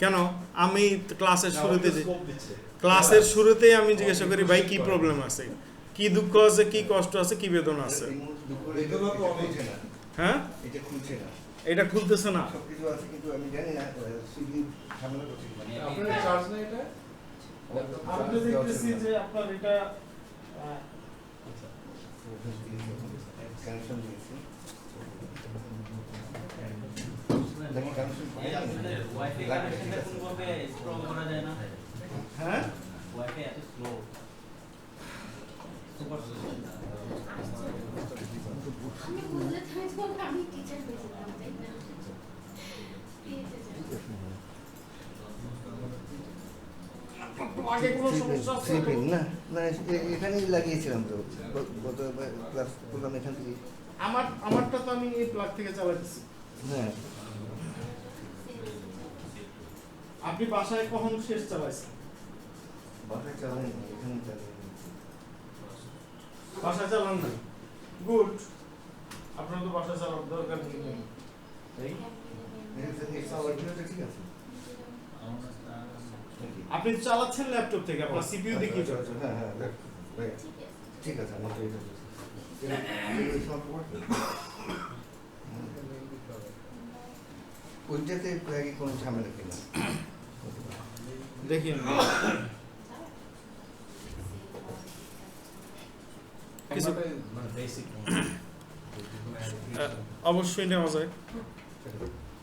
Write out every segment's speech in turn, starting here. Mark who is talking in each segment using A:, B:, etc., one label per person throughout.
A: কেন আমি ক্লাসের শুরুতেই আমি জিজ্ঞাসা করি ভাই কি প্রবলেম আছে, কি দুঃখ আছে, কি কষ্ট আছে, কি বেদনা আছে। হ্যাঁ এটা খুলতেছে না। আমি দেখতেছি যে আপনার এটা হ্যাঁ
B: এখানেই লাগিয়েছিলাম তো গত ক্লাস করলাম এখান থেকে।
A: আমারটা তো আমি এই প্লাগ থেকে চালাতেছি।
B: হ্যাঁ
A: আপনি বাসায় কখন শেষ চালাইছেন?
B: বাসায় চালাইনি, এখানে চালাই।
A: বাসায় চালান না, গুড। আপনার তো বাসায় চালানোর দরকার নেই।
B: ঠিক আছে,
A: আপনি চালাচ্ছেন ল্যাপটপ থেকে, আপনার সিপিইউ দিয়ে কি চলছে?
B: হ্যাঁ হ্যাঁ ঠিক আছে। আমার ওইটাতে কোনো ঝামেলা কিনা
A: দেখি অবশ্যই নেওয়া যায়,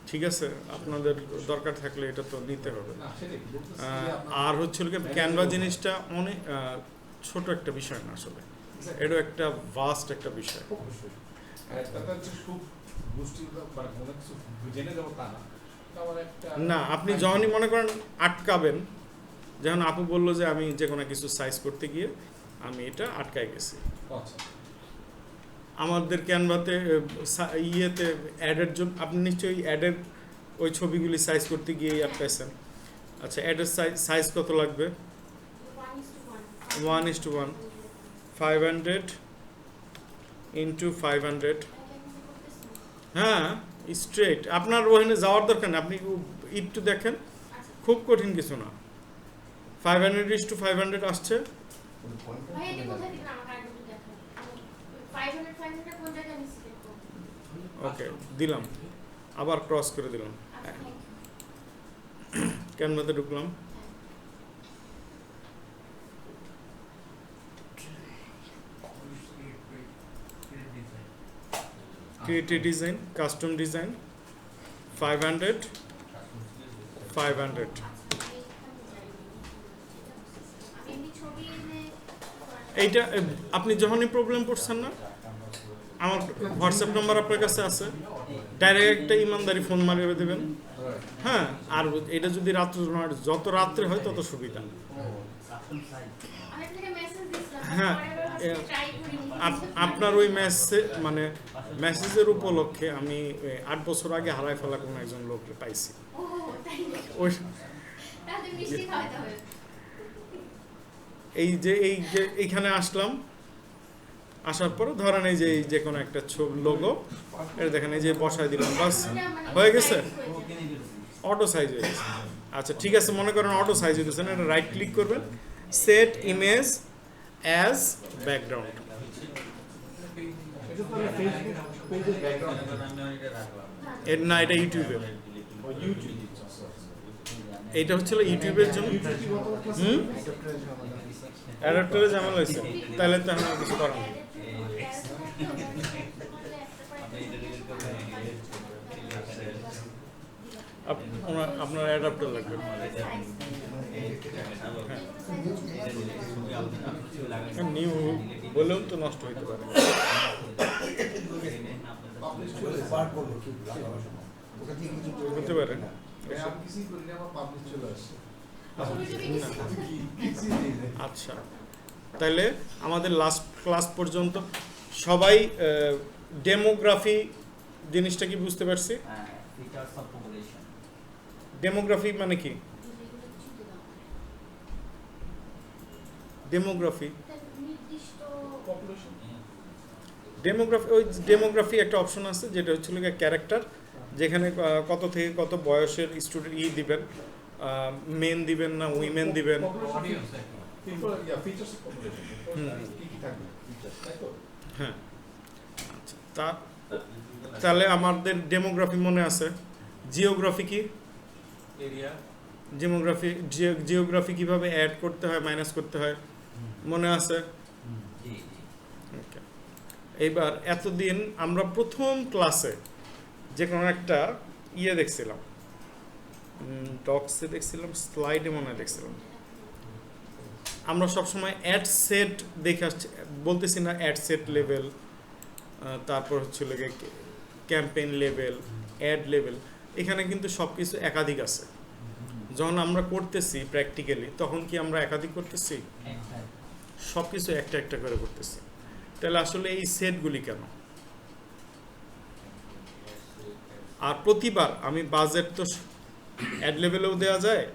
A: ঠিক আছে। আপনাদের দরকার থাকলে এটা তো নিতে হবে। আর হচ্ছে ক্যানভা জিনিসটা অনেক ছোট একটা বিষয় না আসলে, এটা একটা ভাস্ট একটা বিষয়। না আপনি যখনই মনে করেন আটকাবেন, যেমন আপু বললো যে আমি যে কোনো কিছু সাইজ করতে গিয়ে আমি এটা আটকায় গেছি। আমাদের ক্যানভাতে ইয়েতে অ্যাডের জন্য আপনি নিশ্চয়ই অ্যাডের ওই ছবিগুলি সাইজ করতে গিয়ে আটকাইছেন। আচ্ছা অ্যাডের সাইজ কত লাগবে? 1:1 500 into 500। হ্যাঁ স্ট্রেট, আপনার ওখানে যাওয়ার দরকার নেই, আপনি একটু দেখেন, খুব কঠিন কিছু না। 500:500 আসছে। ওকে দিলাম, আবার ক্রস করে দিলাম, ক্যানভাতে ঢুকলাম, ক্রিয়েট ডিজাইন, কাস্টম ডিজাইন, 500 এইটা আপনি যখনই প্রবলেম পড়ছেন না, আমার হোয়াটসঅ্যাপ নাম্বার আপনার কাছে আছে, ডাইরেক্ট একটা ইমানদারি ফোন মারিয়ে দেবেন। হ্যাঁ আর এটা যদি রাত্রে যত রাত্রে হয় তত সুবিধা। হ্যাঁ আপনার ওই মানে মেসেজের উপলক্ষে আমি 8 বছর আগে হারায় ফেলা কোনো একজন লোককে পাইছি। ওই এই যে এইখানে আসলাম, আসার পরে ধরেন এই যে কোনো একটা লোগো এটা দেখেন, এই যে বসায় দিলাম, বাস হয়ে গেছে, অটো সাইজ হয়ে গেছে। আচ্ছা ঠিক আছে, মনে করেন অটো সাইজ হয়েছে, এটা রাইট ক্লিক করবেন, সেট ইমেজ অ্যাজ ব্যাকগ্রাউন্ড। না এটা ইউটিউবের, এইটা হচ্ছিল ইউটিউবের জন্য। অ্যাডাপ্টারে ঝামেলা হয়েছে, তাহলে তো আমার কিছু করার নেই। আপনার অ্যাডাপ্টার লাগবে, নিউ বলেও তো নষ্ট হইতে পারে। হতে পারে। আচ্ছা তাহলে আমাদের লাস্ট ক্লাস পর্যন্ত সবাই ডেমোগ্রাফি জিনিসটা কি বুঝতে পারছি? ডেমোগ্রাফি মানে কি? ডেমোগ্রাফি ওই ডেমোগ্রাফি একটা অপশন আছে যেটা হচ্ছে ক্যারেক্টার যেখানে কত থেকে কত বয়সের স্টুডেন্ট দিবেন, মেন দিবেন না উইমেন দিবেন। হ্যাঁ, আচ্ছা, তাহলে আমাদের ডেমোগ্রাফি মনে আছে। জিওগ্রাফি কি? জিওগ্রাফি কিভাবে অ্যাড করতে হয়, মাইনাস করতে হয় মনে আছে? Okay. এইবার এতদিন আমরা প্রথম ক্লাসে যে কোনো একটা দেখছিলাম, ডক্সে দেখছিলাম, স্লাইডে মনে হয় দেখছিলাম। আমরা সবসময় অ্যাড সেট দেখে আসছি, বলতেছি না অ্যাড সেট লেভেল, তারপর হচ্ছিল ক্যাম্পেইন লেভেল, অ্যাড লেভেল। এখানে কিন্তু সব কিছু একাধিক আছে। যখন আমরা করতেছি প্র্যাকটিক্যালি, তখন কি আমরা একাধিক করতেছি? সব কিছু একটা একটা করে করতেছি। তাহলে আসলে এই সেটগুলি কেন? আর প্রতিবার আমি বাজেট তো অ্যাড লেভেলেও দেওয়া যায়,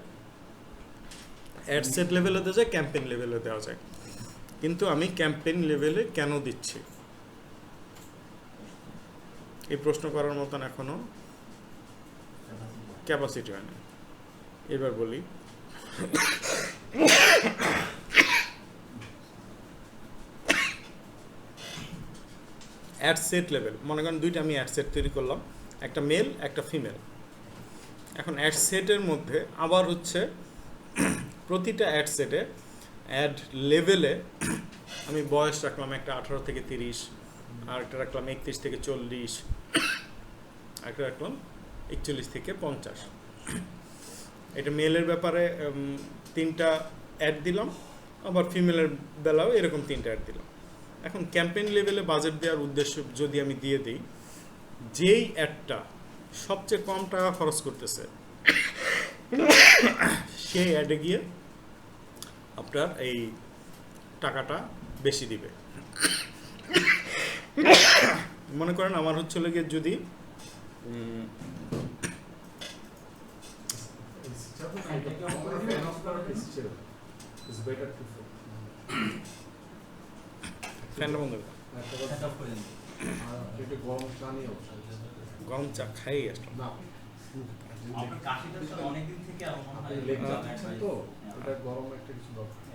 A: অ্যাড সেট লেভেলে দেওয়া যায়, ক্যাম্পেইন লেভেলে দেওয়া যায়, কিন্তু আমি ক্যাম্পেইন লেভেলে কেন দিচ্ছি? এই প্রশ্ন করার মতন এখনো ক্যাপাসিটি হয় না। এবার বলি, অ্যাড সেট লেভেল, মনে করেন দুইটা আমি অ্যাড সেট তৈরি করলাম, একটা মেল একটা ফিমেল। এখন অ্যাড সেটের মধ্যে আবার হচ্ছে প্রতিটা অ্যাড সেটে অ্যাড লেভেলে আমি বয়স রাখলাম একটা 18 থেকে 30, আর একটা রাখলাম 31 থেকে 40, একটা রাখলাম 41 থেকে 50। এটা মেলের ব্যাপারে 3টা অ্যাড দিলাম, আবার ফিমেলের বেলাও এরকম 3টা অ্যাড দিলাম। এখন ক্যাম্পেইন লেভেলে বাজেট দেওয়ার উদ্দেশ্য যদি আমি দিয়ে দিই, যেই অ্যাডটা সবচেয়ে কম টাকা খরচ করতেছে সেই অ্যাডে গিয়ে আপনার এই টাকাটা বেশি দিবে। মনে করেন আমার হচ্ছিল গিয়ে যদি ফ্যানটা বন্ধ করে গরম চা খাই আসলাম।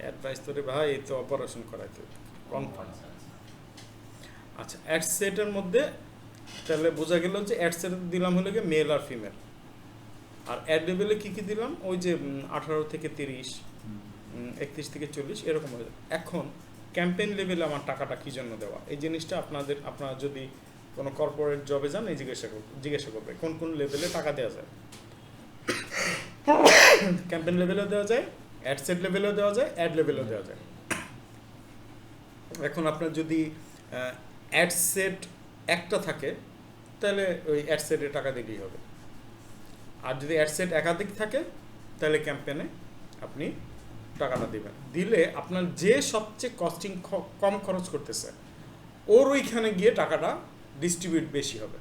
A: অ্যাডভাইস তোরে ভাই, এই তো অপারেশন করাইতে কনফার্ম। আচ্ছা, অ্যাড সেটের মধ্যে তাহলে বোঝা গেল যে অ্যাড সেট দিলাম হলো গিয়ে মেল আর ফিমেল। আর অ্যাড লেভেলে কী কী দিলাম? ওই যে 18 থেকে 30, 31 থেকে 40 এরকম হয়ে যায়। এখন ক্যাম্পেইন লেভেলে আমার টাকাটা কী জন্য দেওয়া, এই জিনিসটা আপনারা যদি কোনো কর্পোরেট জবে যান, এই জিজ্ঞাসা করবে কোন কোন লেভেলে টাকা দেওয়া যায়। ক্যাম্পেইন লেভেলেও দেওয়া যায়, অ্যাড সেট লেভেলেও দেওয়া যায়, অ্যাড লেভেলেও দেওয়া যায়। এখন আপনার যদি অ্যাড সেট একটা থাকে, তাহলে ওই অ্যাড সেটে টাকা দিলেই হবে। আর যদি অ্যাড সেট একাধিক থাকে, তাহলে ক্যাম্পেইনে আপনি টাকাটা দিবেন। দিলে আপনার যে সবচেয়ে কস্টিং কম খরচ করতেছে, ওর ওইখানে গিয়ে টাকাটা ডিস্ট্রিবিউট বেশি হবে।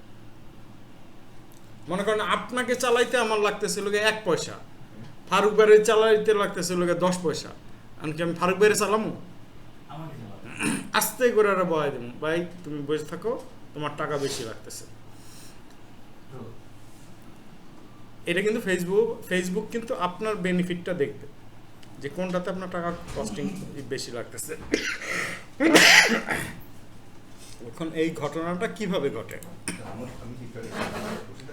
A: মনে করেন আপনাকে চালাইতে আমার লাগতেছিল 1 পয়সা, ফারুক ভাইরে চালাইতে লাগতেছিল 10 পয়সা। এমনকি আমি ফারুক ভাইরে চালামো, আস্তে করে আরে বয় দেবো, ভাই তুমি বসে থাকো, তোমার টাকা বেশি লাগতেছে। এটা কিন্তু ফেসবুক কিন্তু আপনার বেনিফিটটা দেখবে যে কোনটাতে আপনার টাকা কস্টিং বেশি লাগতেছে। এখন এই ঘটনাটা কিভাবে ঘটে?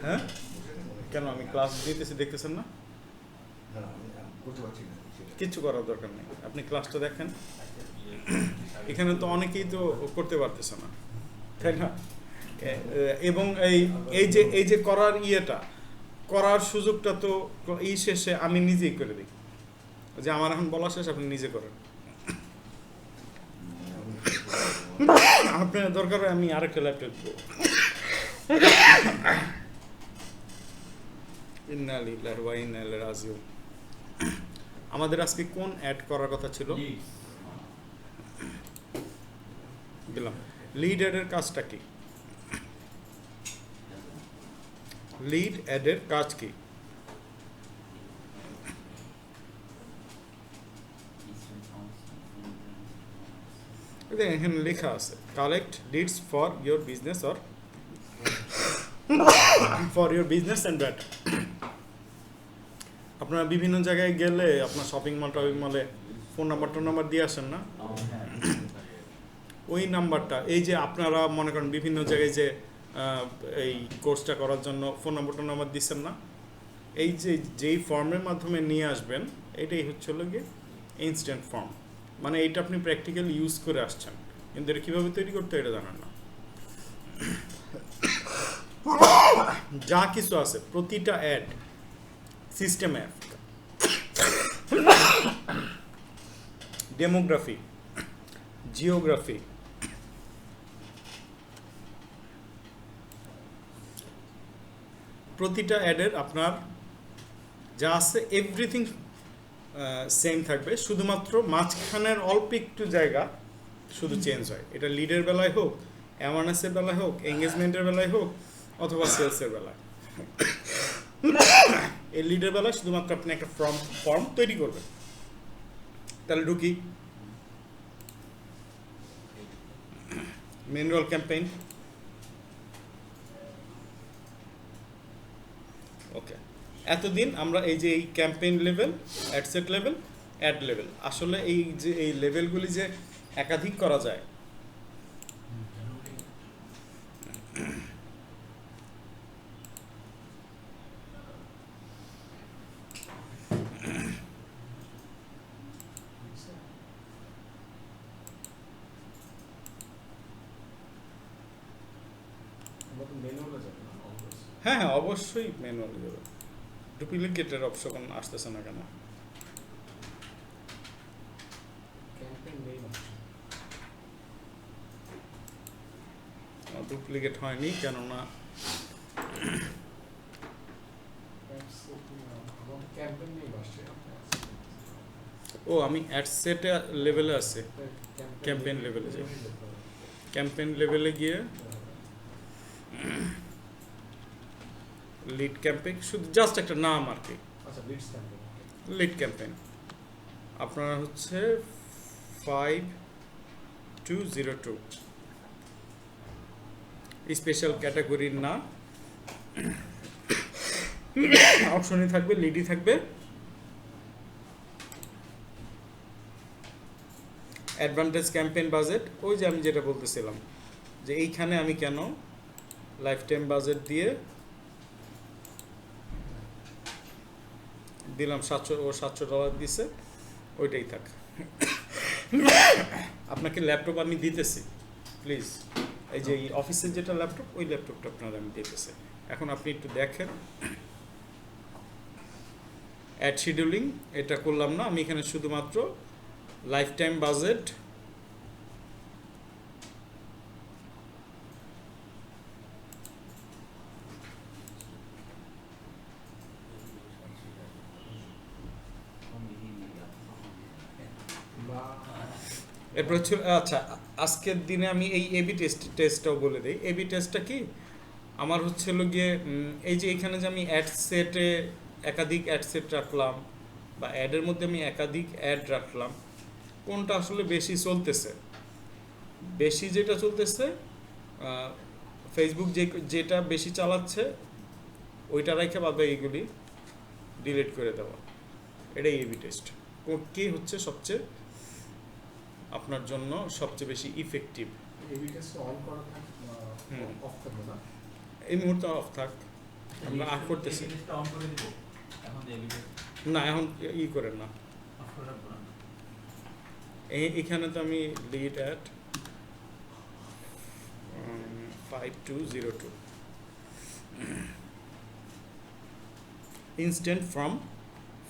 A: হ্যাঁ, কেন আমি ক্লাস দিতেছি দেখতেছেন না? কিচ্ছু করার দরকার নেই, আপনি ক্লাসটা দেখেন। এখানে তো অনেকেই তো করতে পারতেছে না, তাই না? এবং এই যে করার সুযোগটা তো এই শেষে আমি নিজেই করে দিই, যে আমার এখন বলা শেষ, আপনি নিজে করেন। আপনার দরকার হয় আমি আরেকটা ল্যাপটপ দেবো। ইন্না লিল্লাহি ওয়া ইন্না ইলাইহি রাজিউন। আমাদের আজকে কোন অ্যাড করার কথা ছিল? দিলাম। লিড অ্যাডের কাজটা কি? লিড অ্যাডের কাজ কি? এখানে লেখা আছে collect leads for your business or for your business and brand. আপনারা বিভিন্ন জায়গায় গেলে আপনার শপিং মলে ফোন নাম্বার দিয়ে আসেন না, ওই নাম্বারটা, এই যে আপনারা মনে করেন বিভিন্ন জায়গায় যে এই কোর্সটা করার জন্য ফোন নাম্বার দিচ্ছেন না, এই যে যেই ফর্মের মাধ্যমে নিয়ে আসবেন এটাই হচ্ছে হলো গিয়ে ইনস্ট্যান্ট ফর্ম। মানে এইটা আপনি প্র্যাকটিক্যালি ইউজ করে আসছেন, কিন্তু এটা কীভাবে তৈরি করতে এটা জানেন না। যা কিছু আছে প্রতিটা ad system app, demography, geography, প্রতিটা অ্যাডের আপনার যা আছে এভরিথিং সেম থাকবে, শুধুমাত্র মাঝখানের অল্প একটু জায়গা শুধু চেঞ্জ হয়। এটা লিডের বেলায় হোক, অ্যাওয়ারনেসের বেলায় হোক, এঙ্গেজমেন্টের বেলায় হোক, অথবা সেলসের বেলায়। এই লিডের বেলায় শুধুমাত্র আপনি একটা ফর্ম তৈরি করবেন। তাহলে ঢুকি মেন রোল ক্যাম্পেইন। ওকে, এতদিন আমরা এই যে এই campaign level, ad set level, ad level, আসলে এই যে এই লেভেলগুলি যে একাধিক করা যায়, হ্যাঁ হ্যাঁ অবশ্যই ম্যানুয়ালি যাবে। ডুপ্লিকেটের অপশন আসতেছে না কেন? ডুপ্লিকেট হয়নি কেননা ও আমি অ্যাডসেটে লেভেলে আছে, ক্যাম্পেইন লেভেলে যাই। ক্যাম্পেইন লেভেলে গিয়ে লিড ক্যাম্পেইন, শুধু জাস্ট একটা নাম আর কি, লিড ক্যাম্পেইন। আপনারা হচ্ছে 5202 স্পেশাল ক্যাটাগরির না, অপশনই থাকবে, লিডই থাকবে। অ্যাডভান্টেজ ক্যাম্পেইন বাজেট, ওই যে আমি যেটা বলতেছিলাম যে এইখানে আমি কেন লাইফ টাইম বাজেট দিয়ে দিলাম 700 দিছে, ওইটাই থাক। আপনাকে ল্যাপটপ আমি দিতেছি, প্লিজ, এই যে এই অফিসের যেটা ল্যাপটপ, ওই ল্যাপটপটা আপনার আমি দিতেছি। এখন আপনি একটু দেখেন, অ্যাড শিডিউলিং এটা করলাম না, আমি এখানে শুধুমাত্র লাইফ টাইম বাজেট, এরপর হচ্ছে আচ্ছা আজকের দিনে আমি এই এবি টেস্টটাও বলে দিই। এবি টেস্টটা কি আমার হচ্ছে হলো গিয়ে এই যে এখানে যে আমি অ্যাড সেটে একাধিক অ্যাড সেট রাখলাম, বা অ্যাডের মধ্যে আমি একাধিক অ্যাড রাখলাম, কোনটা আসলে বেশি চলতেছে, বেশি যেটা চলতেছে ফেসবুক যেটা বেশি চালাচ্ছে ওইটা রেখে বাদ এইগুলি ডিলিট করে দেওয়া, এটাই এবি টেস্ট। কি হচ্ছে সবচেয়ে আপনার জন্য সবচেয়ে বেশি ইফেক্টিভ। এই মুহূর্তে অফ থাক, আমরা আট করতেছি না, এখন ই করেন না। এখানে তো আমি lead at 5202 instant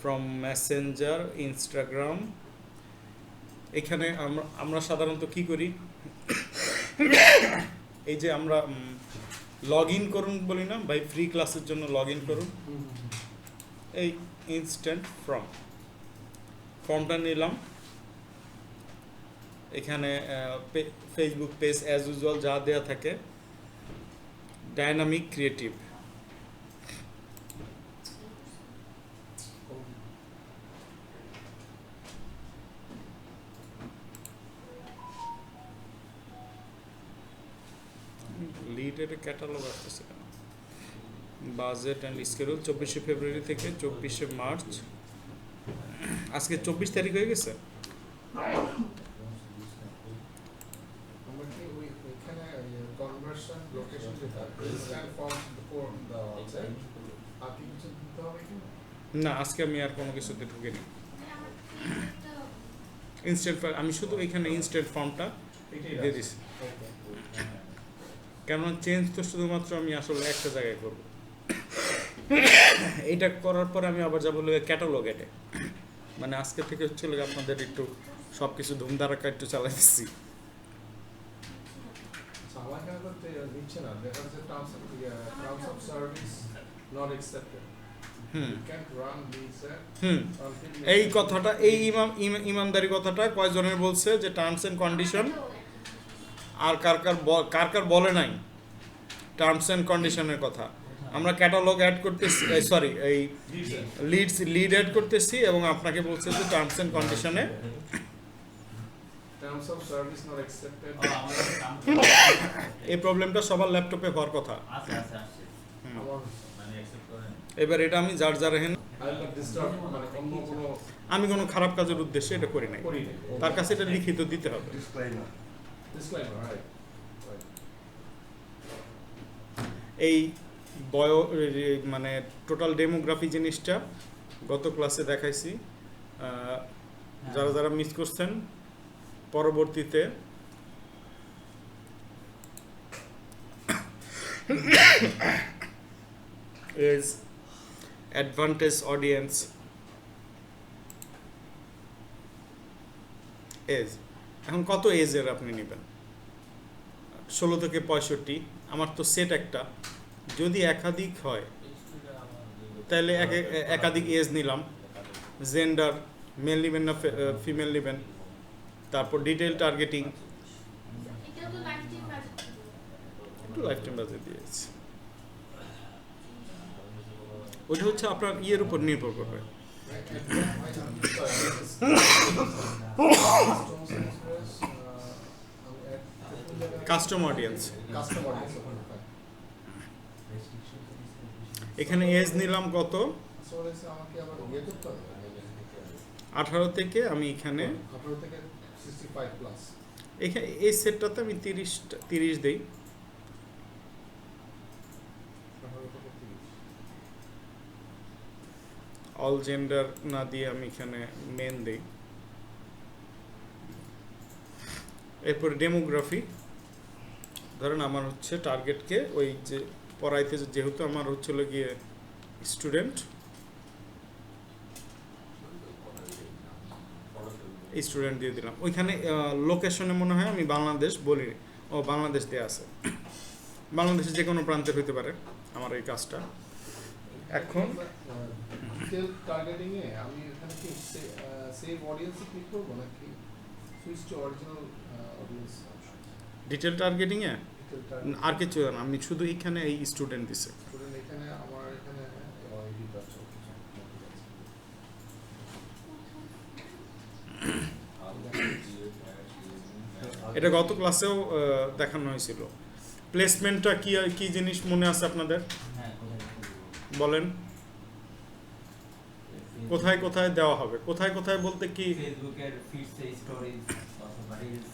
A: from Messenger, Instagram. এখানে আমরা সাধারণত কি করি, এই যে আমরা লগ ইন করুন বলি না ভাই, ফ্রি ক্লাসের জন্য লগ ইন করুন, এই ইনস্ট্যান্ট ফর্মটা নিলাম। এখানে ফেসবুক পেজ অ্যাজ ইউজুয়াল যা দেয়া থাকে, ডাইনামিক ক্রিয়েটিভ, লিডের ক্যাটালগ আসতেছে কেন? বাজেট অ্যান্ড স্কেডিউল 24শে ফেব্রুয়ারি থেকে 24শে মার্চ। আজকে 24 তারিখ হয়ে গেছে। না, আজকে আমি আর কোনো কিছুতে ঢুকিনি। ইনস্ট্যান্ট আমি শুধু এখানে ইনস্ট্যান্ট ফর্মটা দিয়ে দিছি, কেননা চেঞ্জ তো শুধুমাত্র আমি আসলে একটা জায়গায় করব। এইটা করার পর আমি আবার যাবো ক্যাটালগ এটে, মানে আজকে থেকে হচ্ছে আপনাদের একটু সব কিছু ধুমধারাক্কা একটু চালাই দিচ্ছি। এই কথাটা, এই ইমানদারি কথাটা কয়জনের বলছে যে টার্মস এন্ড কন্ডিশন, আর কার কার বলে নাই টার্মস এন্ড কন্ডিশনের কথা। আমরা ক্যাটালগ অ্যাড করতেছি, সরি এই লিড অ্যাড করতেছি, এবং আপনাকে বলছে যে টার্মস এন্ড কন্ডিশনে এই প্রবলেমটা সবার ল্যাপটপে হওয়ার কথা। এবার এটা আমি যার আমি কোনো খারাপ কাজের উদ্দেশ্যে এটা করি নাই, তার কাছে এটা লিখিত দিতে হবে। এই মানে টোটাল ডেমোগ্রাফি জিনিসটা গত ক্লাসে দেখাইছি, যারা যারা মিস করছেন পরবর্তীতে এজ অ্যাডভান্টেজ অডিয়েন্স এজ, এখন কত এজের আপনি নেবেন? 16 থেকে 65। আমার তো সেট একটা, যদি একাধিক হয় তাহলে একাধিক এজ নিলাম। জেন্ডার, মেল নেবেন না ফিমেল নেবেন। তারপর ডিটেল টার্গেটিং, একটু লাইফ টাইম বাজেট দিয়েছি, ওইটা হচ্ছে আপনার ইয়ের উপর নির্ভর করবে। কাস্টম অডিয়েন্স, এখানে এজ নিলাম কত? 18 থেকে আমি এখানে এই সেটটাতে আমি 30 দেই। অল জেন্ডার না দিয়ে আমি এখানে মেন দেই। এরপর ডেমোগ্রাফি, ধরেন আমার হচ্ছে টার্গেটকে ওই যে পড়াইতে, যেহেতু আমার হচ্ছিল গিয়ে স্টুডেন্ট দিয়ে দিলাম। ওইখানে লোকেশনে মনে হয় আমি বাংলাদেশ বলি, ও বাংলাদেশ দেয়া আছে, বাংলাদেশের যে কোনো প্রান্তের হইতে পারে আমার এই কাজটা। এখন টার্গেটিং এ আমি এখানে কি সেভ অডিয়েন্স ক্লিক করব নাকি switch to original audience? Detail targeting এ আর কিছু না, আমি শুধু এখানে এই স্টুডেন্ট দিছে। স্টুডেন্ট এখানে আমার এখানে এডিট আছে, এটা গত ক্লাসেও দেখানো হয়েছিল। প্লেসমেন্টটা কি জিনিস মনে আছে আপনাদের? বলেন, কোথায় কোথায় দেওয়া হবে? কোথায় কোথায় বলতে কি? ফেসবুকের ফিডস, স্টোরিজ অথবা রিলস।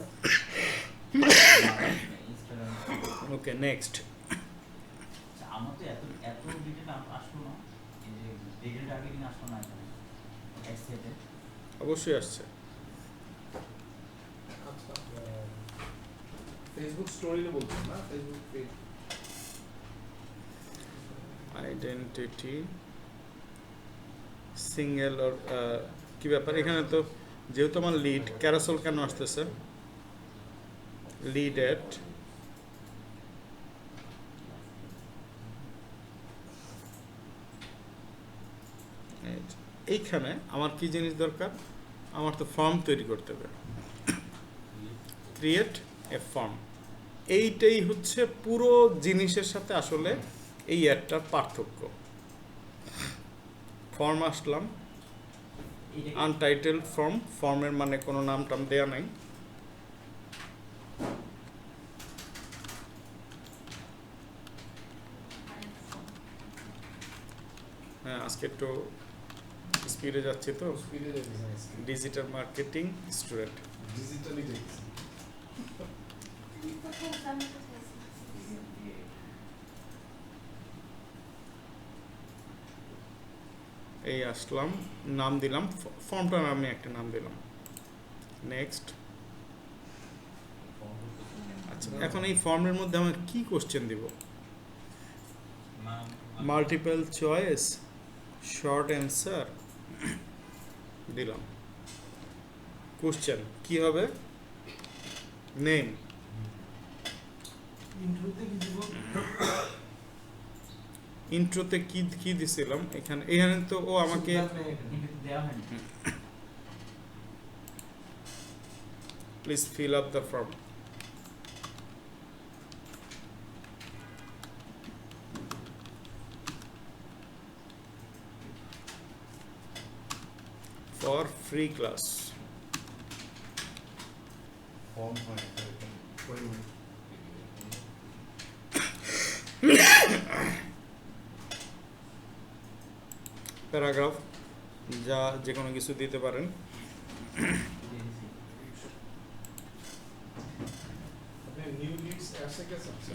A: ওকে, নেক্সট। আমার তো এত ডিটেইল আসলো না, এই যে ডিটেইল টার্গেটিং আসলো না এখানে এক্সেটে। অবশ্যই আসছে। আচ্ছা, ফেসবুক স্টোরিতে বলছেন না? ফেসবুক পেজ আইডেন্টিটি সিঙ্গেল আর কি ব্যাপার এখানে? তো যেহেতু আমার লিড ক্যারাসেল কেন আসতেছে? লিড এট এইখানে আমার কি জিনিস দরকার? আমার তো ফর্ম তৈরি করতে হবে, ক্রিয়েট এ ফর্ম। এইটাই হচ্ছে পুরো জিনিসের সাথে আসলে এই অ্যাডটার পার্থক্য। ফর্ম আসলাম, আনটাইটেল ফর্ম, ফর্মের মানে কোনো নাম টাম দেয়া নাই। হ্যাঁ আজকে একটু স্পিডে যাচ্ছে তো,
C: স্পিডে যাইতেছে
A: ডিজিটাল মার্কেটিং স্টুডেন্ট।
C: ডিজিটালি যাইতেছে
A: এই আসলাম, নাম দিলাম, ফর্মটার আমি একটা নাম দিলাম, নেক্সট। আচ্ছা এখন এই ফর্মের মধ্যে আমার কি কোশ্চেন দিব? মাল্টিপল চয়েস, শর্ট অ্যান্সার দিলাম। কোশ্চেন কি হবে? নেম,
C: ইন্ট্রোতে কি দিব
A: ইন্ট্রোতে কি কি দিছিলাম এখানে, এখানে তো ও আমাকে
D: দেওয়া হয়নি।
A: Please fill up the form. For free class.
B: Form হয় পরিমাণ
A: প্যারাগ্রাফ যা যে কোনো কিছু দিতে পারেন।
C: আপনি নিউ লিডস অ্যাপসে কে আছে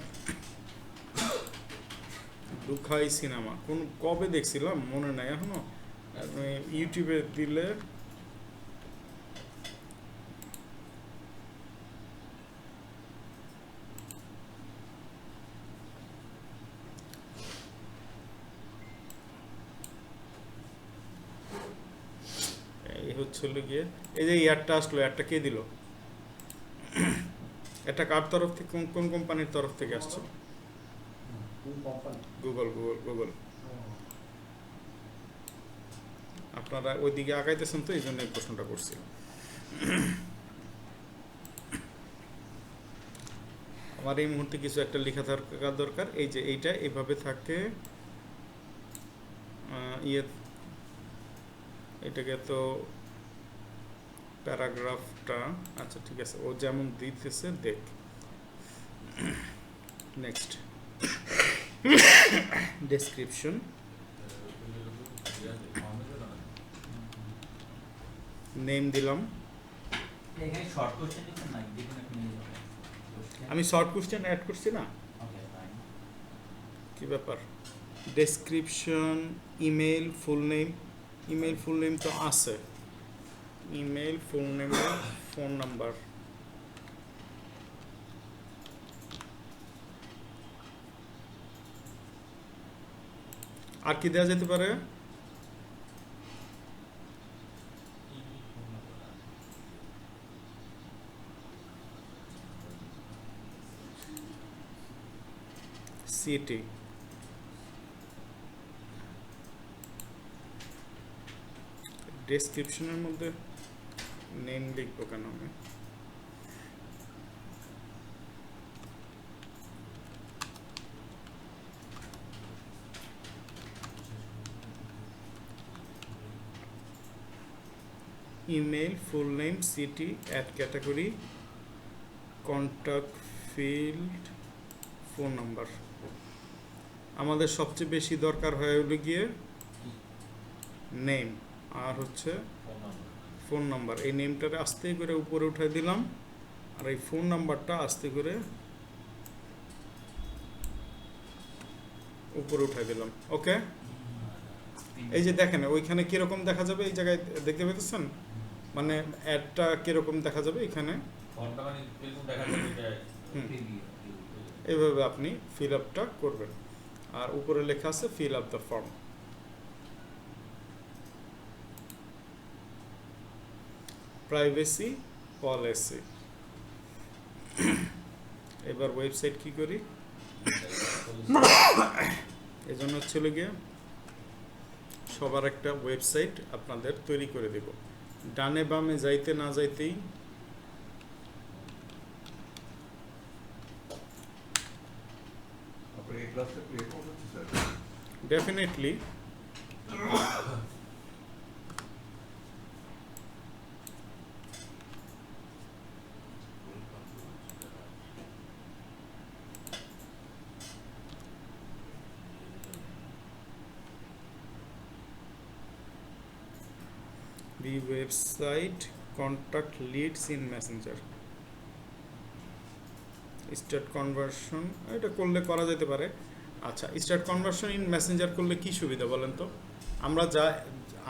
A: দুখাই সিনেমা কোন কবে দেখছিলাম মনে নাই এখনো। আপনি ইউটিউবে দিলে এই হচ্ছিল গিয়ে, এই যে ইয়ারটা আসলো, ইয়ারটা কে দিল? এটা কার তরফ থেকে, কোন কোন কোম্পানির তরফ থেকে আসছে?
B: কোন কোম্পানি
A: গুগল গুগল গুগল। আপনারা ওইদিকে আগাইতেছেন তো এই জন্য এই প্রশ্নটা করছি। আমার এই মুহূর্তে কিছু একটা লেখা থাকা দরকার। এই যে এইটা এইভাবে থাকে, ইয়ে এটাকে তো প্যারাগ্রাফটা, আচ্ছা ঠিক আছে, ও যেমন দিতেছে দেখ। নেক্সট ডেসক্রিপশন, নেম দিলাম।
D: এখানে শর্ট কোশ্চেন লিখছেন না, দেখুন একটা নিয়ে যাবেন।
A: আমি শর্ট কোশ্চেন অ্যাড করছি না,
D: ওকে ফাইন।
A: কি ব্যাপার? Description, email, full name. Email full name তো আছে, email full name, phone number. আর কি দেওয়া যেতে পারে? সিটি, ডেসক্রিপশনের মধ্যে নেম লিখবো কেন আমি? Email, full name, city, add category, contact field, phone number. আমাদের সবচেয়ে বেশি দরকার হয়ে হলো গিয়ে নেম আর হচ্ছে ফোন নাম্বার। এই নেমটারে আস্তে করে উপরে উঠাই দিলাম, আর এই ফোন নাম্বারটা আস্তে করে উপরে উঠাই দিলাম। ওকে, এই যে দেখেন ওইখানে কিরকম দেখা যাবে, এই জায়গায় দেখতে পেতেছেন, মানে অ্যাডটা কিরকম দেখা যাবে এখানে। এইভাবে আপনি ফিল আপটা করবেন, আর উপরে লেখা আছে fill up the form. Privacy policy. এবার ওয়েবসাইট কি করি, এই জন্য হচ্ছিল গিয়ে সবার একটা ওয়েবসাইট আপনাদের তৈরি করে দেব। ডানে বামে যাইতে না যাইতেই
B: আপনার এই ক্লাসটা রেকর্ড হচ্ছে sir?
A: Definitely we website contact leads in messenger start conversion, এটা করলে করা যেতে পারে। আচ্ছা, স্টার্ট কনভার্সন ইন মেসেঞ্জার করলে কি সুবিধা বলেন তো?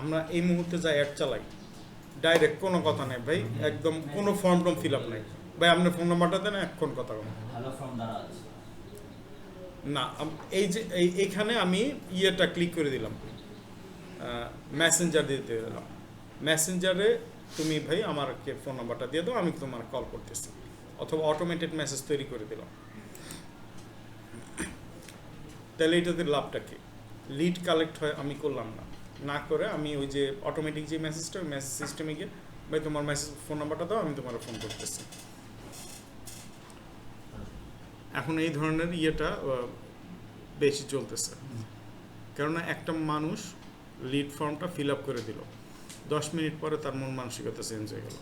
A: আমরা এই মুহূর্তে যা অ্যাড চালাই ডাইরেক্ট, কোনো কথা নেই ভাই, একদম কোনো ফর্ম টর্ম ফিল আপ নেই ভাই, আপনার ফোন নাম্বারটা দেন, এখন কথা বলুন।
D: ভালো ফর্ম দ্বারা আছে।
A: না, এই যে এইখানে আমি ইয়েটা ক্লিক করে দিলাম, মেসেঞ্জার দিতে দিলাম। মেসেঞ্জারে তুমি ভাই আমাকে ফোন নাম্বারটা দিয়ে দাও, আমি তোমার কল করতেছি, অথবা অটোমেটেড মেসেজ তৈরি করে দিলাম। তাহলে এটাতে লাভটা কি? লিড কালেক্ট হয়, আমি করলাম না, না করে আমি ওই যে অটোমেটিক যে মেসেজটা, ওই মেসেজ সিস্টেমে গিয়ে ভাই তোমার মেসেজ ফোন নাম্বারটা দাও, আমি তোমার ফোন করতেছি। এখন এই ধরনের ইয়েটা বেশি চলতেছে, কেননা একটা মানুষ লিড ফর্মটা ফিল আপ করে দিল, 10 মিনিট পরে তার মন মানসিকতা চেঞ্জ হয়ে গেল,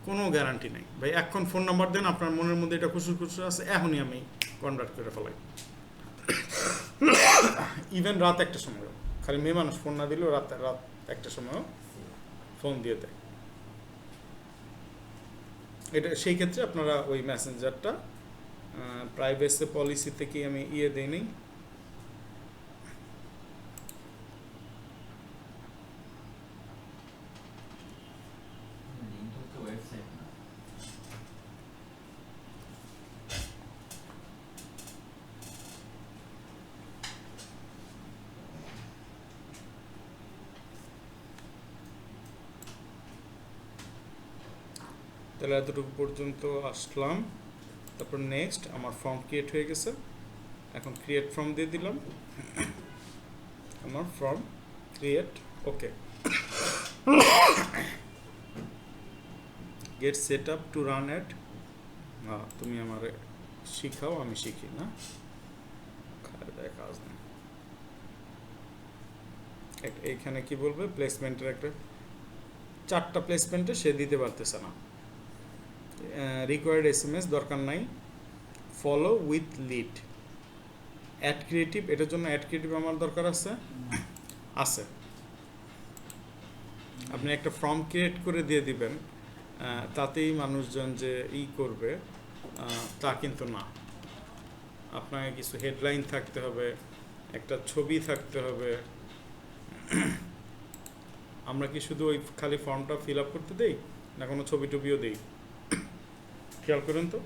A: কোনো গ্যারান্টি নেই ভাই। এখন ফোন নাম্বার দেন, আপনার মনের মধ্যে এটা খুশুর খুশুর আছে, এখনই আমি কনভার্ট করে ফেলাই। ইভেন রাত একটা সময়, খালি মেয়ে মানুষ ফোন না দিলেও রাত একটা সময় ফোন দিয়ে দেয়। এটা সেই ক্ষেত্রে আপনারা ওই মেসেঞ্জারটা প্রাইভেসি পলিসি থেকে আমি দেই নেই,
D: লিংক হচ্ছে ওয়েবসাইট না।
A: তাহলে এতটুকু পর্যন্ত আসলাম। তারপর নেক্সট আমার ফর্ম ক্রিয়েট হয়ে গেছে, এখন ক্রিয়েট ফর্ম দিয়ে দিলাম, আমার form create, okay. Get set up to run ad, তুমি আমার শিখাও, আমি শিখি না, কাজ নেই। এইখানে কি বলবে, প্লেসমেন্টের একটা 4টা প্লেসমেন্টে সে দিতে পারতেছে না, রিকোয়ার্ড SMS দরকার নাই, follow with lead, add creative, এটার জন্য অ্যাড ক্রিয়েটিভ আমার দরকার আছে। আপনি একটা ফর্ম ক্রিয়েট করে দিয়ে দিবেন, তাতেই মানুষজন যে করবে তা কিন্তু না, আপনাকে কিছু হেডলাইন থাকতে হবে, একটা ছবি থাকতে হবে। আমরা কি শুধু ওই খালি ফর্মটা ফিল আপ করতে দেই, না কোনো ছবি টবিও দেই? খেয়াল করেন তো।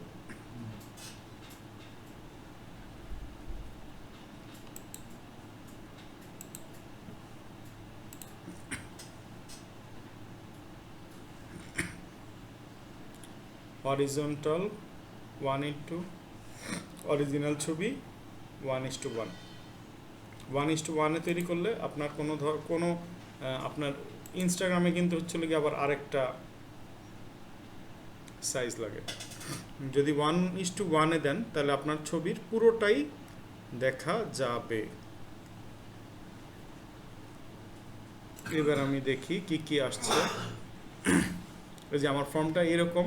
A: হরিজন্টাল 1:2, অরিজিনাল ছবি 1:1। 1:1 তৈরি করলে আপনার কোনো আপনার ইনস্টাগ্রামে কিন্তু হচ্ছে কি আবার আরেকটা সাইজ লাগে। যদি 1:1 দেন তাহলে আপনার ছবির পুরোটাই দেখা যাবে। এবার আমি দেখি কি কি আসছে। এই যে আমার ফর্মটা এরকম,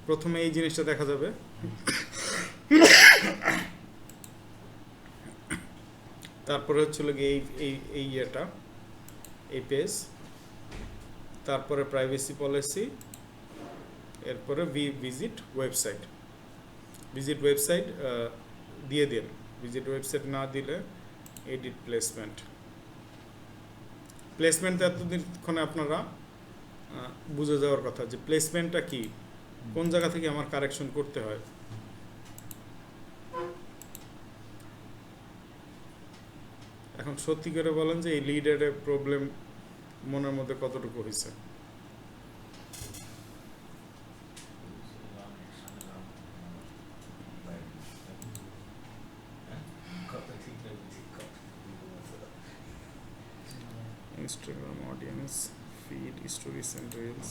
A: প্রথমে এই জিনিসটা দেখা যাবে, তারপরে হচ্ছিল কি এই ইয়েটা, এই পেজ, তারপরে প্রাইভেসি পলিসি, এরপরে ভিজিট ওয়েবসাইট দিয়ে দিন। ভিজিট ওয়েবসাইট না দিলে এডিট প্লেসমেন্ট এতদিনক্ষণে আপনারা বুঝে যাওয়ার কথা যে প্লেসমেন্টটা কি, কোন জায়গা থেকে আমার কারেকশন করতে হয়। এখন সত্যি করে বলেন যে এই লিডের প্রবলেম মনের মধ্যে কতটুকু হয়েছে? Instagram audience, feed, stories and reels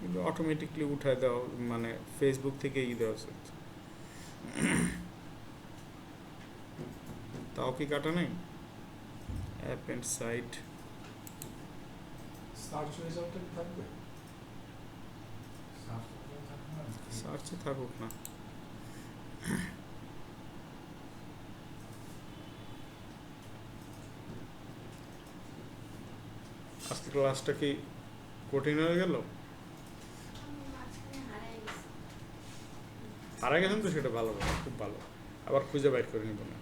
A: এগুলো অটোমেটিকলি উঠায় দাও, মানে ফেসবুক থেকে দেওয়া উচিত। তাও কি কাটা নেই? অ্যাপ এন্ড সাইট
C: সার্চ রেজাল্টে থাকবে,
A: সার্চে থাকুক না। আজকে ক্লাসটা কি কঠিন হয়ে গেল? হারা গেছেন তো সেটা ভালো কথা, খুব ভালো। আবার খুঁজে বাইর করে নিব না।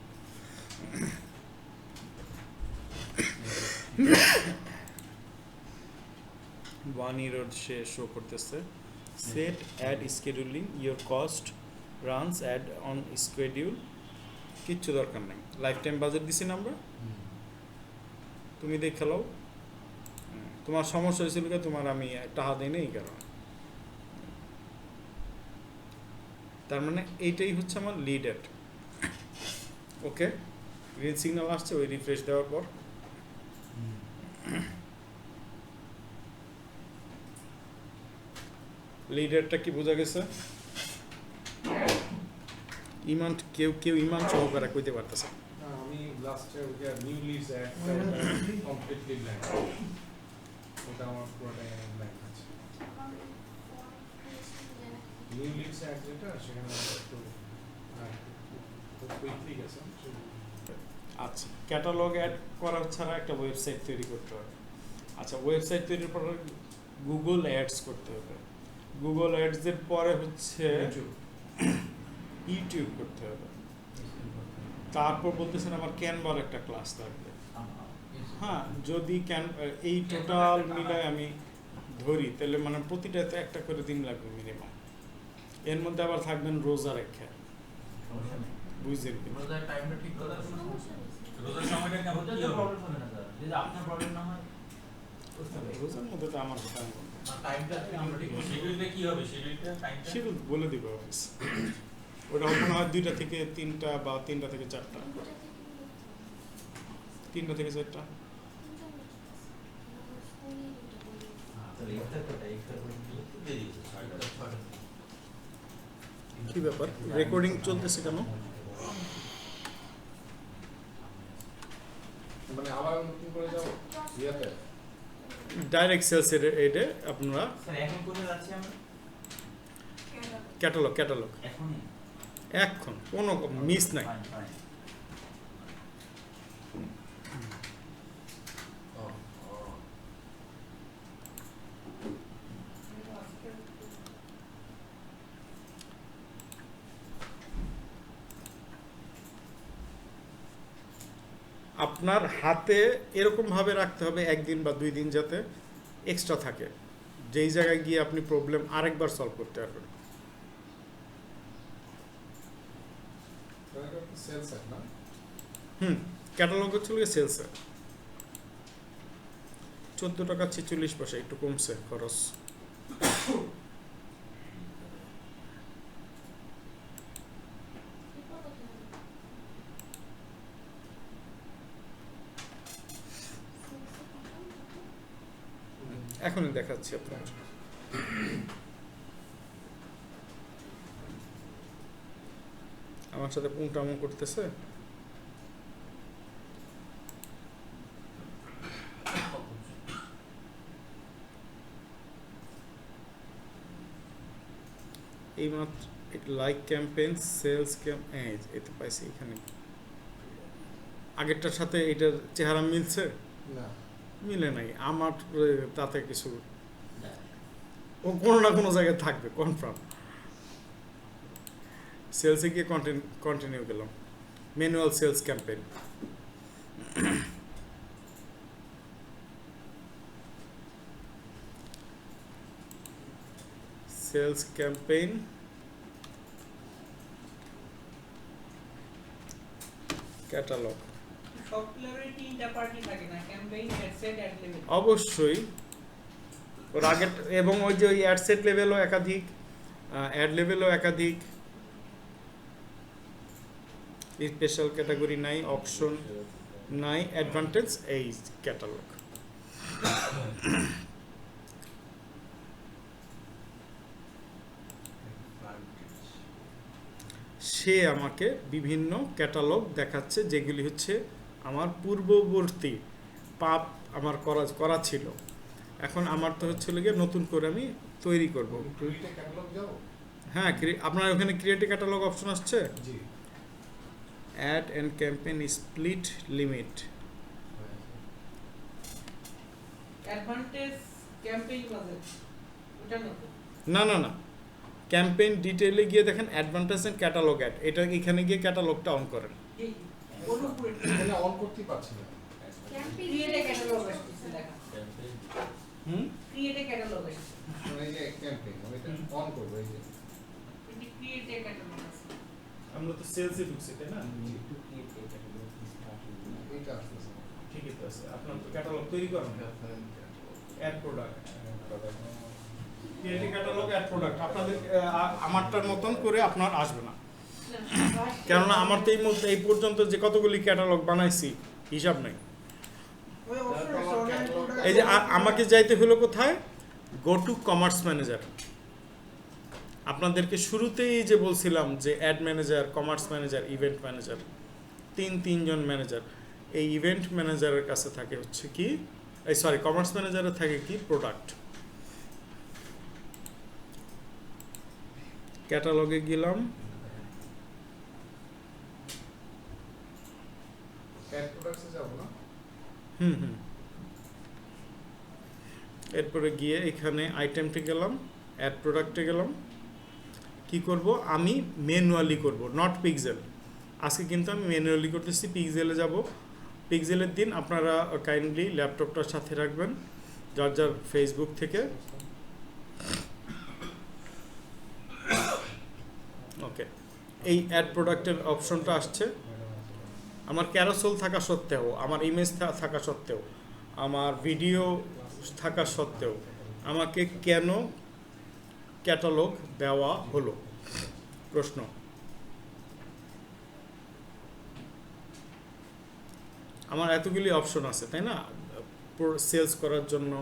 A: ওয়ান ইরোর সে শো করতেছে। Set ad scheduling your cost runs ad on schedule, কিচ্ছু দরকার নাই। লাইফ টাইম বাজেট দিছি না আমরা, তুমি দেখে লও। তোমার সমস্যা হয়েছিল কি, তোমার আমি টাকা দিই না এই কারণে। তার মানে এইটাই হচ্ছে আমার লিড অ্যাড। ওকে, গ্রিন সিগন্যাল আসছে ওই রিফ্রেশ দেওয়ার পর। লিড অ্যাডটা কি বোঝা গেছে? ইমান কেউ ইমান সহকারে কইতে পারতেছে না।
C: না, আমি লাস্টে ওই new leads ad completely blank. ওটা আমার পুরোটাই ব্ল্যাঙ্ক আছে। নিউ লিডস অ্যাড যেটা সেখানে আমার একটু কুইকলি গেছে।
A: আচ্ছা, ক্যাটালগ অ্যাড করার ছাড়া একটা ওয়েবসাইট তৈরি করতে হবে। আচ্ছা, ওয়েবসাইট তৈরির পর গুগল অ্যাডস করতে হবে। গুগল অ্যাডসের পরে হচ্ছে ইউটিউব করতে হবে। তারপর বলতেছেন আমার ক্যানভার একটা ক্লাস থাকবে। হ্যাঁ, যদি এই টোটাল মিলায় আমি ধরি তাহলে মানে প্রতিটাতে একটা করে দিন লাগবে মিনিমাম। এর মধ্যে আবার থাকবেন রোজা রেখা, বুঝলেন কি?
D: রোজার টাইমটা ঠিক করে দাও। রোজার সময়টা কেমন কি প্রবলেম হবে না স্যার? যদি আপনার প্রবলেম না হয়
A: রোজার মধ্যে তো আমার কথা
D: টাইমটা আমরা ঠিক করব। শিডিউলটা কি হবে? শিডিউলটা টাইমটা
A: শিডিউল বলে দিবে অফিস। ওটা মনে হয় 2টা থেকে 3টা বা 3টা থেকে 4টা, 3টা থেকে 4টা।
D: তাহলে ইফতার কোটা ইফতার করে দিয়ে দিয়েছে 6টা।
A: কি ব্যাপার, রেকর্ডিং চলতেছে কেন?
C: মানে আবার নতুন করে যাও ইয়াতে
A: ডাইরেক্ট সেলসের এডে আপনারা
D: স্যার এখন কোথায় যাচ্ছি আমরা?
A: ক্যাটালগ
D: এখনই
A: এখন কোনো মিস নাই।
D: Fine fine.
A: আপনার হাতে এরকমভাবে রাখতে হবে 1 দিন বা 2 দিন, যাতে এক্সট্রা থাকে, যেই জায়গায় গিয়ে আপনি প্রবলেম আরেকবার সলভ করতে পারবেন।
C: সেলস অ্যাড না।
A: ক্যাটালগ হচ্ছিল সেলসে 14 টাকা 46 পয়সা, একটু কমছে খরচ। এখনই দেখাচ্ছি আপনার। আমার সাথে পুংটামো করতেছে। এইমাত্র লাইক ক্যাম্পেইন সেলস এই তো পাইছি এখানে। আগেরটার সাথে এটার চেহারা মিলছে?
B: না,
A: মিলে নাই। আমার তাতে কিছু ও কোনো না কোনো জায়গায় থাকবে কনফার্ম। সেলসে গিয়ে কন্টিনিউ গেলাম, manual sales campaign. Sales campaign catalogue
E: সব লেভেলে তিনটা পার্টি থাকে না, campaign, ad set, ad level.
A: অবশ্যই ওর আগে, এবং ওই যে ওই অ্যাড সেট লেভেলও একাধিক, অ্যাড লেভেলও একাধিক, স্পেশাল ক্যাটাগরি নাই, অপশন নাই, অ্যাডভান্টেজ এই ক্যাটালগ। সে আমাকে বিভিন্ন ক্যাটালগ দেখাচ্ছে যেগুলি হচ্ছে আমার পূর্ববর্তী পাপ আমার করা ছিল। এখন আমার তো হচ্ছে গিয়ে নতুন করে আমি তৈরি করব।
C: টুইটে ক্যাটালগ যাও।
A: হ্যাঁ, আপনার ওখানে ক্রিয়েট ক্যাটালগ অপশন আসছে।
C: জি।
A: Ad and campaign split limit.
E: Advantage campaign budget ওটা নতুন
A: না না না, ক্যাম্পেইন ডিটেইলে গিয়ে দেখেন অ্যাডভান্টেজ এন্ড ক্যাটালগ অ্যাড, এটা এখানে গিয়ে ক্যাটালগটা অন করেন।
E: এই ওর উপরে
C: এখানে অন করতেই পারছি না।
E: ক্রিয়েট এ ক্যাটালগ আসছে লেখা
A: হুম,
E: ক্রিয়েট এ ক্যাটালগ আসছে
C: মানে এই যে ক্যাম্পেইন আমি এটা অন করব এই যে
E: কিন্তু ক্রিয়েট এ ক্যাটালগ আছে
A: আমরা তো সেলসে ঢুকছি তাই না?
C: এইটা আসছে
A: ঠিকই তো আছে, আপনার তো ক্যাটালগ তৈরি করেন, ad product, creative catalogue ad product আপনাদের আমারটার মতন করে আপনার আসবে না, কেননা আমার তো এই পর্যন্ত যে কতগুলি ক্যাটালগ বানাইছি হিসাব নাই।
E: ওই অপশন অনলাইন প্রোডাক্ট
A: এই যে আমাকে যাইতে হলো কোথায়, গো টু কমার্স ম্যানেজার। আপনাদেরকে শুরুতেই যে বলছিলাম যে add manager, commerce manager, event manager, তিনজন ম্যানেজার। এই ইভেন্ট ম্যানেজারের কাছে থাকে হচ্ছে কি, এই সরি কমার্স ম্যানেজারে থাকে কি, প্রোডাক্ট। ক্যাটালগে গেলাম,
C: অ্যাড প্রোডাক্টসে যাব না।
A: হুম, এরপরে গিয়ে এখানে আইটেমটি গেলাম, অ্যাড প্রোডাক্টে গেলাম। কি করব, আমি ম্যানুয়ালি করব, নট পিক্সেল। আজকে কিন্তু আমি ম্যানুয়ালি করতেছি, পিক্সেলে যাব। পিক্সেলের দিন আপনারা কাইন্ডলি ল্যাপটপটার সাথে রাখবেন যার যার ফেসবুক থেকে। ওকে, এই অ্যাড প্রোডাক্টের অপশনটা আসছে। আমার ক্যারোসেল থাকা সত্ত্বেও, আমার ইমেজ থাকা সত্ত্বেও, আমার ভিডিও থাকা সত্ত্বেও আমাকে কেন ক্যাটালগ দেওয়া হলো, প্রশ্ন। আমার এতগুলি অপশন আছে তাই না, সেলস করার জন্য,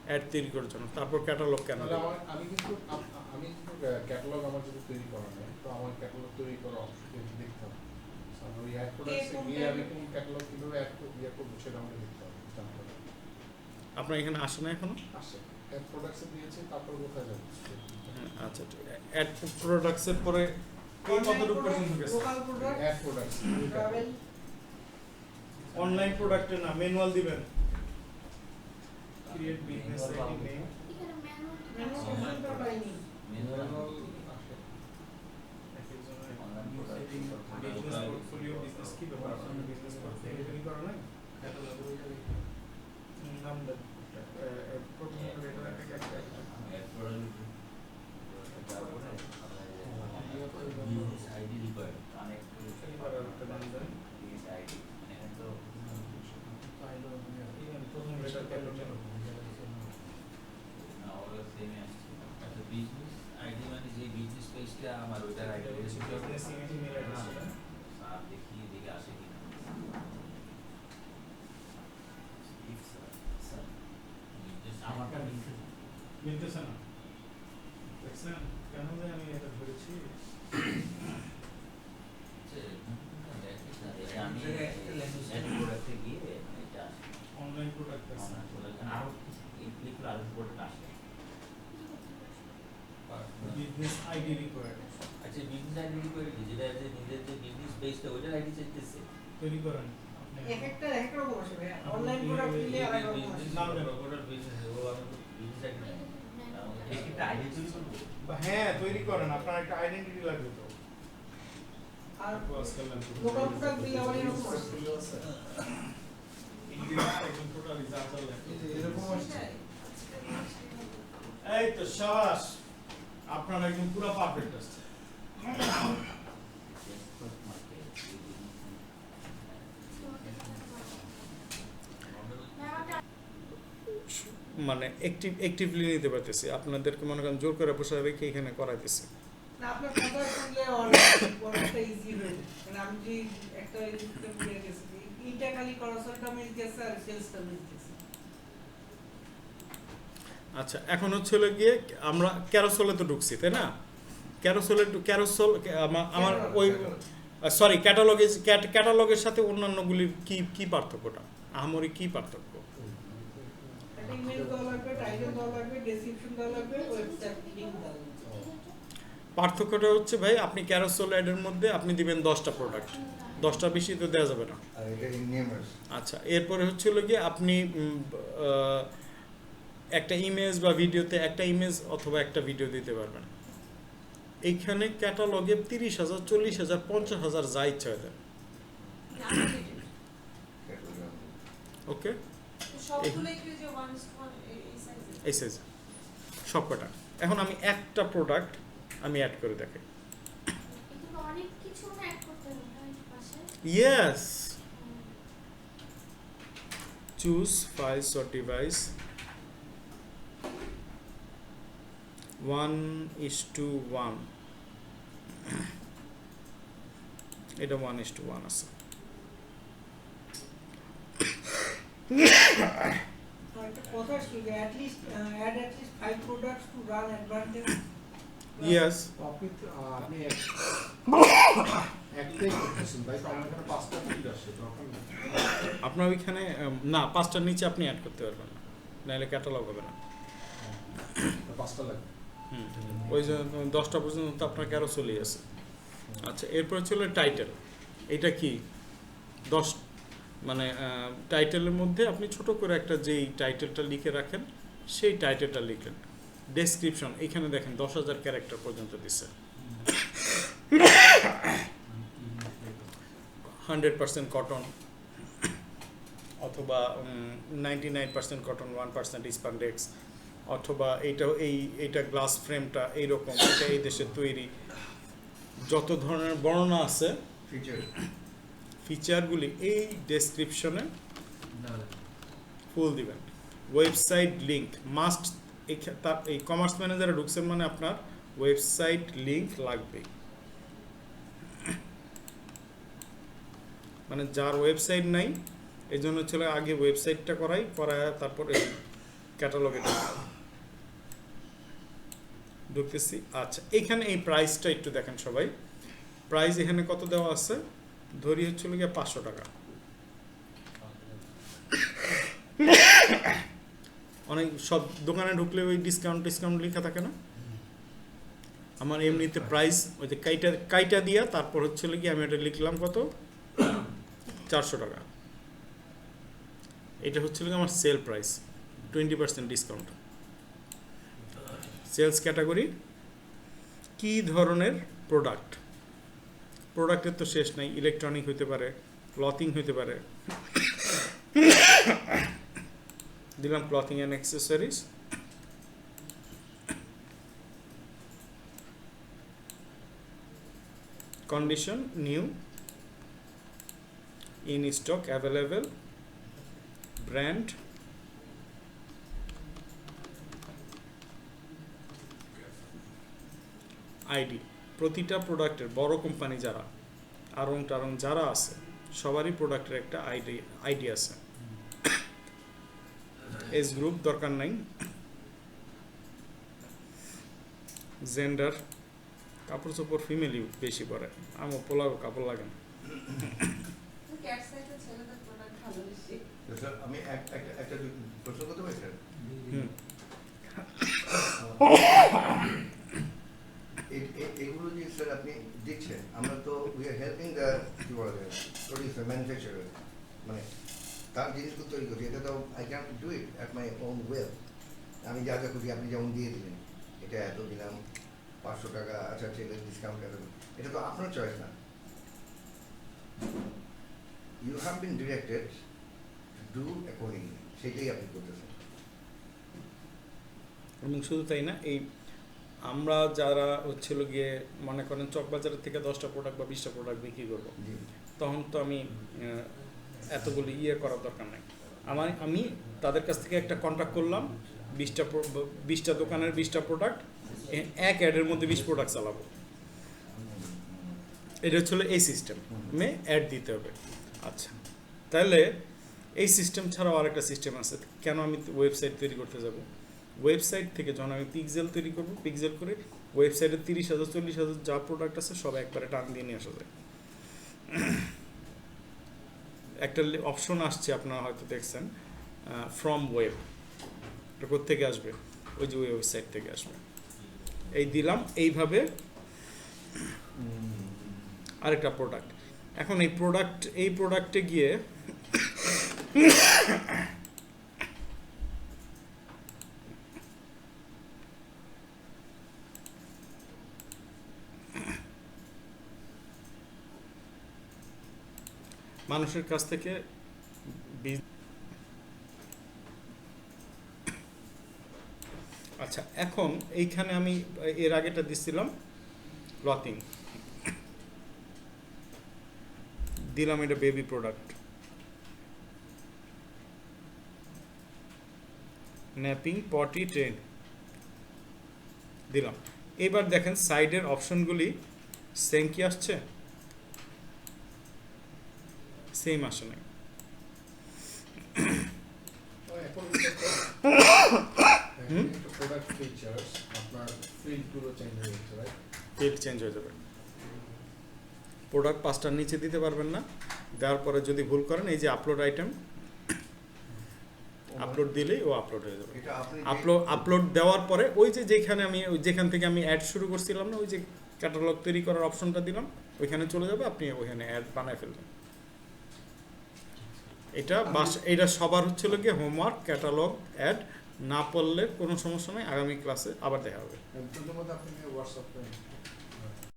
A: অ্যাড তৈরি করার জন্য, তারপর ক্যাটালগ কেন
C: তাহলে
A: দেবো?
C: আমি কিন্তু ক্যাটালগ আমার যদি তৈরি করা নেই তো আমার ক্যাটালগ তৈরি করা অপশন কিন্তু দেখতে হবে। So, আমি ওই অ্যাড প্রোডাক্টসে গিয়ে আমি কোন ক্যাটালগ কিভাবে অ্যাড করবো সেটা আমাকে দেখতে হবে, জানতে হবে।
A: আপনার এখানে আসে না এখনো?
C: আসে অ্যাড প্রোডাক্টসে দিয়েছি, তারপর কোথায় যাবো?
A: আচ্ছা, ঠিক আছে। অ্যাড প্রোডাক্টসের পরে কতটুকু পর্যন্ত গেছে?
E: Local product
C: ad products
E: travel
A: online প্রোডাক্টে না, ম্যানুয়াল দিবেন। Create business ID name,
E: manual তো পাইনি
A: বিজনেস পোর্টফোলিও, বিজনেস কি ব্যাপার, আপনার বিজনেস পোর্টফোলিও তৈরি করা নাই? নাম দেন, প্রথম এটা একটা এবার একটা নাম দেন, প্রথম লেটার ক্যাপিটাল।
D: বিজনেস আইডি মানে যে বিজনেস পেজটা আমার ওইটার আইডি
A: বিজনেস ইমেল অ্যাড্রেস ছিল।
D: দেখি দেখে আসে কিনা আমারটা
A: মিলতেছে না, দেখছেন কেন যে আমি এটা ধরেছি। অনলাইন প্রোডাক্ট আছে, বিজনেস আইডি রিকোয়ার্ড, তৈরি করেন আপনি।
E: এক একটা রকম আসে ভাই অনলাইন প্রোডাক্ট নিলে আলাদা রকম আসে
A: নাম দেন। হ্যাঁ, তৈরি করেন, আপনার একটা আইডেন্টিটি লাগবে তো।
E: আর
A: আজকাল
E: লোকাল প্রোডাক্ট দিলে আবার এরকম আসে
A: একদম টোটালি যা চলে
C: এরকম আসছে।
A: এই তো সাবাস, আপনার একদম পুরো পারফেক্ট আছে। মানে অ্যাক্টিভলি নিতে পারতেছি, আপনাদেরকে মনে করেন জোর করে বসে রেখে এখানে করাইতেছি।
E: না আপনার কথা শুনলে অনেকটা ইজি হয়ে যায় মানে আমি যে একটা সিস্টেম দিয়ে গেছি ইনটা খালি করসলটা মিস গেছে আর সেলসটা মিস গেছে
A: আচ্ছা, এখন হচ্ছে হলো গিয়ে আমরা ক্যারোসেলে তো ঢুকছি তাই না, ক্যারোসেল আমার ওই সরি ক্যাটালগের সাথে অন্যান্যগুলির কি পার্থক্যটা, আহামরি কি পার্থক্য?
E: একটা ইমেল দেওয়া লাগবে টাইটেল দেওয়া লাগবে ডেসক্রিপশন দেওয়া লাগবে ওয়েবসাইট লিংক দেওয়া লাগবে।
A: পার্থক্যটা হচ্ছে ভাই, আপনি ক্যারোসেল অ্যাডের মধ্যে আপনি দিবেন 10টা প্রোডাক্ট, 10টা বেশি তো দেওয়া যাবে না।
B: আর এটা নেমার্স
A: আচ্ছা, এরপরে হচ্ছে হলো গিয়ে আপনি একটা ইমেজ বা ভিডিওতে একটা ইমেজ অথবা একটা ভিডিও দিতে পারবেন। এইখানে ক্যাটালগে 30,000, 40,000, 50,000 যা ইচ্ছা হয়ে যায়। ওকে,
F: সবগুলোই কি যে 1:1 এই সাইজে?
A: এই সাইজ সব কটা। এখন আমি একটা প্রোডাক্ট আমি অ্যাড করে দেখি।
G: এখানে অনেক কিছু অ্যাড করতে হবে না এই পাশে।
A: Yes, choose files or device 1:1, এটা 1:1 আছে।
E: একটা কথা ছিল যে at least 5 products to run advantage.
A: Yes,
C: আপনি একটাই করতেছেন তাই তো, আমার এখানে 5টা ফিল্ড আসছে দরকার নেই।
A: আপনার ওইখানে না 5টার নিচে আপনি অ্যাড করতে পারবেন না, নাহলে ক্যাটালগ হবে না।
C: 5টা লাগবে।
A: ওই যে 10টা পর্যন্ত তো আপনার ক্যারো চলে আছে। আচ্ছা, এরপর ছিল টাইটেল। এটা কি 10 মানে টাইটেলের মধ্যে আপনি ছোট করে একটা যেই টাইটেলটা লিখে রাখেন সেই টাইটেলটা লিখলেন। ডেসক্রিপশন এখানে দেখেন 10,000 ক্যারেক্টার পর্যন্ত দিচ্ছে। 100% কটন অথবা 99% কটন, 1% স্পান্ডেক্স, অথবা এইটা গ্লাস ফ্রেমটা এইরকম, এটা এই দেশের তৈরি। যত ধরনের বর্ণনা আছে ফিচারগুলি এই ডেসক্রিপশনে ফুল দিবেন। ওয়েবসাইট লিঙ্ক মাস্ট, এই কমার্স ম্যানেজারে ঢুকছেন মানে আপনার ওয়েবসাইট লিঙ্ক লাগবে। মানে যার ওয়েবসাইট নাই এই জন্য ছিল আগে ওয়েবসাইটটা করায় তারপরে ক্যাটালগে ঢুকতেছি। আচ্ছা, এখানে এই প্রাইসটা একটু দেখেন সবাই। প্রাইস এখানে কত দেওয়া আছে, ধরি হচ্ছিল গিয়ে 500 টাকা। অনেক সব দোকানে ঢুকলে ওই ডিসকাউন্ট লেখা থাকে না। আমার এমনিতে প্রাইস ওই যে কাইটা দিয়া তারপর হচ্ছিল কি আমি এটা লিখলাম কত, 400 টাকা। এটা হচ্ছিল আমার sale price, 20% discount. Sales category কি ধরনের প্রোডাক্টের তো শেষ নাই। ইলেকট্রনিক হইতে পারে, ক্লথিং হইতে পারে, দিলাম clothing and accessories. Condition new, in stock, available, brand, ID. প্রতিটা প্রোডাক্টের বড় কোম্পানি যারা আরং টারং যারা আছে সবারই প্রোডাক্টের একটা আইডি আছে। এজ গ্রুপ দরকার নাই। জেন্ডার, কাপড় চোপড় ফিমেলই বেশি পরে, আমার পোলাও কাপড় লাগে না।
F: ক্যাট সাইজের ছেলেদের প্রোডাক্ট ভালো বেশি।
B: আমি একটা প্রশ্ন করতে পারি স্যার? এগুলো যে স্যার আপনি দিচ্ছেন, আমরা তো উই আর হেল্পিং দ্য কি বলা যায় প্রডিউসার, ম্যানুফ্যাকচারার, মানে তার জিনিসগুলো তৈরি করছি। এটা তো I can do it at my own well. আমি যা যা খুঁজি আপনি যেমন দিয়ে দিলেন, এটা এত দিলাম 500 টাকা, আচ্ছা ছেলে ডিসকাউন্ট এত, এটা তো আপনার চয়েস না। You have been directed to do accordingly, সেটাই আপনি করতেছেন।
A: এবং শুধু তাই না, এই আমরা যারা হচ্ছিল গিয়ে মনে করেন চকবাজারের থেকে 10টা প্রোডাক্ট বা 20টা প্রোডাক্ট বিক্রি করবো, তখন তো আমি এতগুলো করার দরকার নাই। আমি তাদের কাছ থেকে একটা কন্ট্রাক্ট করলাম, 20টা দোকানের 20টা প্রোডাক্ট, এক অ্যাডের মধ্যে 20 প্রোডাক্ট চালাবো। এটা হচ্ছিল এই সিস্টেমে অ্যাড দিতে হবে। আচ্ছা, তাহলে এই সিস্টেম ছাড়াও আরেকটা সিস্টেম আছে। কেন আমি ওয়েবসাইট তৈরি করতে যাব? ওয়েবসাইট থেকে যখন আমি পিক্সেল তৈরি করবো, পিক্সেল করে ওয়েবসাইটে 30,000, 40,000 যা প্রোডাক্ট আছে সব একবারে টান দিয়ে নিয়ে আসা যায়। একটা অপশন আসছে, আপনারা হয়তো দেখছেন, ফ্রম ওয়েব। এটা কোত্থেকে আসবে? ওই যে ওয়েবসাইট থেকে আসবে। এই দিলাম এইভাবে আরেকটা প্রোডাক্ট। এখন এই প্রোডাক্টে গিয়ে মানুষের কাছ থেকে আচ্ছা, এখন এইখানে আমি এর আগেটা দিছিলাম ক্লথিং, দিলাম এটা বেবি প্রোডাক্ট, ন্যাপিং, পটি, ট্রেন দিলাম। এবার দেখেন সাইডের অপশনগুলি সেম কি আসছে? সেম আসে নাই।
C: এখন প্রোডাক্ট ফিচার্স আপনার ফিল্ডগুলো চেঞ্জ হয়ে যাচ্ছে, রাইট?
A: ফিল্ড চেঞ্জ হয়ে যাবে। প্রোডাক্ট 5টার নিচে দিতে পারবেন না, দেওয়ার পরে যদি ভুল করেন এই যে আপলোড আইটেম, আপলোড দিলেই ও আপলোড হয়ে যাবে।
B: এটা আপনি
A: আপলোড দেওয়ার পরে ওই যে যেখানে আমি যেখান থেকে আমি অ্যাড শুরু করছিলাম না, ওই যে ক্যাটালগ তৈরি করার অপশনটা দিলাম, ওইখানে চলে যাবে, আপনি ওইখানে অ্যাড বানায় ফেলবেন। এটা সবার হচ্ছিল গিয়ে হোমওয়ার্ক, ক্যাটালগ, অ্যাড। না পড়লে কোনো সমস্যা নেই, আগামী ক্লাসে আবার দেখা হবে।
C: প্রথমত আপনাকে হোয়াটসঅ্যাপে